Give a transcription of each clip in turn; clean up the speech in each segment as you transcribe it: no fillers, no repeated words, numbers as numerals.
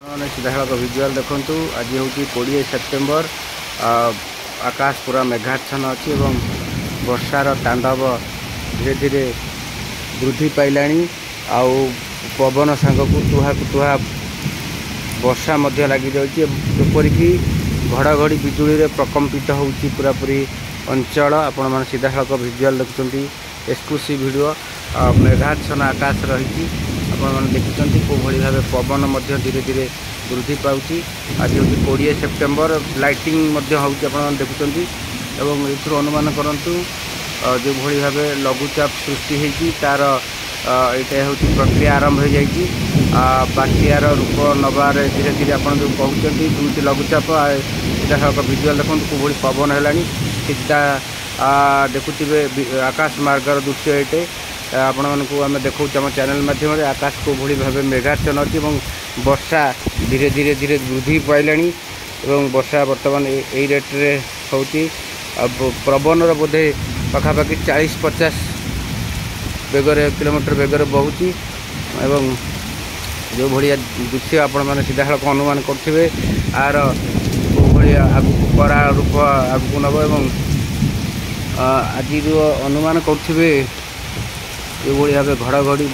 सीधासख visual देखूँ आज हूँ 20 सेप्टेम्बर। आकाश पूरा मेघाच्छन्न अच्छी और वर्षार तांडव धीरे धीरे वृद्धि पाइला। पवन सांग को तुहा तुहा वर्षा लगी जापरिक घड़घड़ी बिजुड़ी रे प्रकम्पित होची पूरापूरी अंचल। आपण मैंने सीधासख भिजुआल देखुं एक्सक्लूसिव वीडियो। मेघाच्छन्न आकाश रही आपने देखुं कौ भाव पवन धीरे धीरे वृद्धि पाँच। आज हूँ 20 सेप्टेम्बर। लाइटिंग आप देखुं और अनुमान करूँ जो भाव लघुचाप सृष्टि होती तार यहाँ हूँ प्रक्रिया आरंभ हो जाए। बात्यार रूप नबार धीरे धीरे आप जो कहते दुईट लघुचाप सीधासख भिजुआल देखो कौ पवन है सीधा देखुवे आकाश मार्गर दृश्य ये आपण मानक आम देखा आम चैनल माध्यम आकाश को भाव मेघाच्छन्न अच्छी और वर्षा धीरे धीरे धीरे वृद्धि पाइला। वर्षा बर्तमान यही रेट्रे होती प्रबनर बोधे पखापाखि 40-50 बेगर किलोमीटर बेगर बहुची। जो भाया दृश्य आपण मैंने सीधासख अनुमान करेंगे आर आगू करा रूप आगू नब आज अनुमान करेंगे जो भाव घड़घड़ी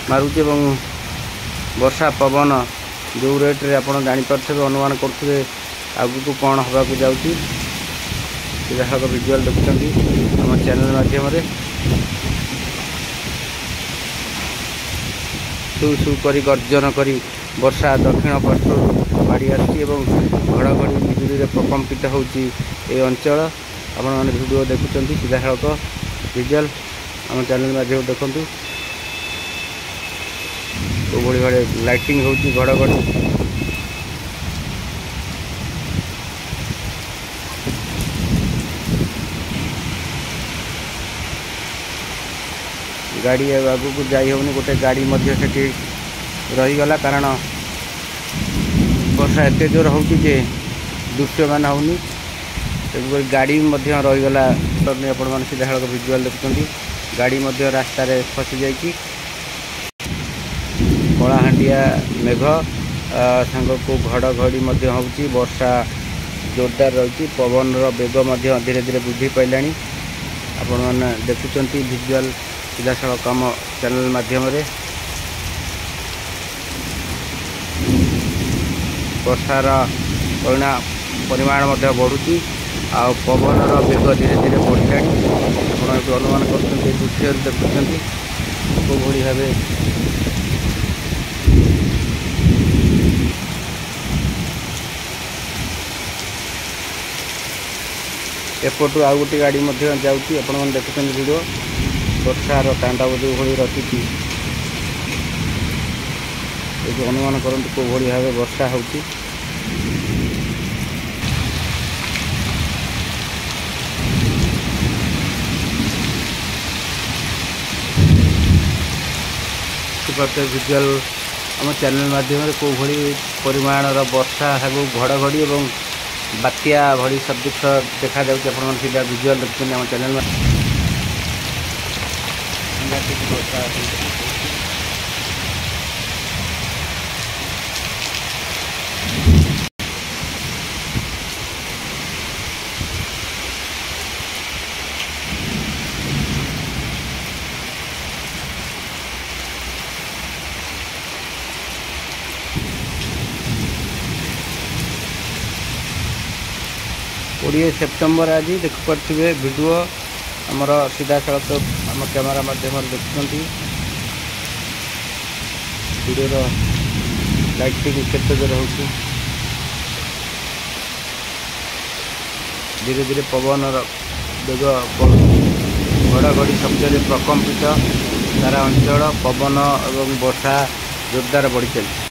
मारुचे वर्षा पवन जो रेट्रे आप जापे अनुमान करेंगे आगू को कौन हवा को जाऊँगी। सीधासख भिजुआल देखुं आम चैनल माध्यम सु सु करी गर्जन करी वर्षा दक्षिण पार्श्व माड़ी आसी घड़घड़ी बिजुड़ी रे प्रकम्पित होची ए अंचल। आपण मैंने वीडियो देखुं सीधासख भिजुआल आम चैनल माध्यम देखूँ तो भाई लाइटिंग होची घड़घड़ी गाड़ी आगू को जाई होनी गोटे गाड़ी से रहीगला कारण वर्षा एत जोर होची जे दृश्यमान होनी तेणुक गाड़ी रहीगला। आप सीधासख भिजुआल देखुं गाड़ी रास्तार फसी जाइए कलाहांडिया मेघ सांग को घड़घड़ी होची वर्षा जोरदार रही पवन बेग धीरे धीरे वृद्धि पाइला। आपण मैंने देखुं भिजुआल सीधासख आम चैनल माध्यम वर्षार परिमाण बढ़ुची आ पवन बेग धीरे धीरे बढ़ला। आप अनुमान कर दृश्य देखुं कौ भाव एपटू आउ गोटे गाड़ी जाऊँगी। आपण मैंने देखुं वीडियो वर्षार तांडव जो भाई रखी अनुमान करते कौ भाव वर्षा होची। भिजुआल आम चैनल माध्यम कौ भाई परिमाण वर्षा घड़घड़ी और बात्या भली सब देखा जाए सीधा भिजुआल देखते आम चैनल में कोड़े सेप्टेम्बर आज देख पारे वीडियो आमर सीधासख आम कैमेरा माध्यम देखुं वीडियोर लाइटिंग केते जोर हो धीरे धीरे पवन बेग घड़घड़ी शब्द प्रकम्पित सारा अंचल पवन और वर्षा जोरदार बढ़ी चली।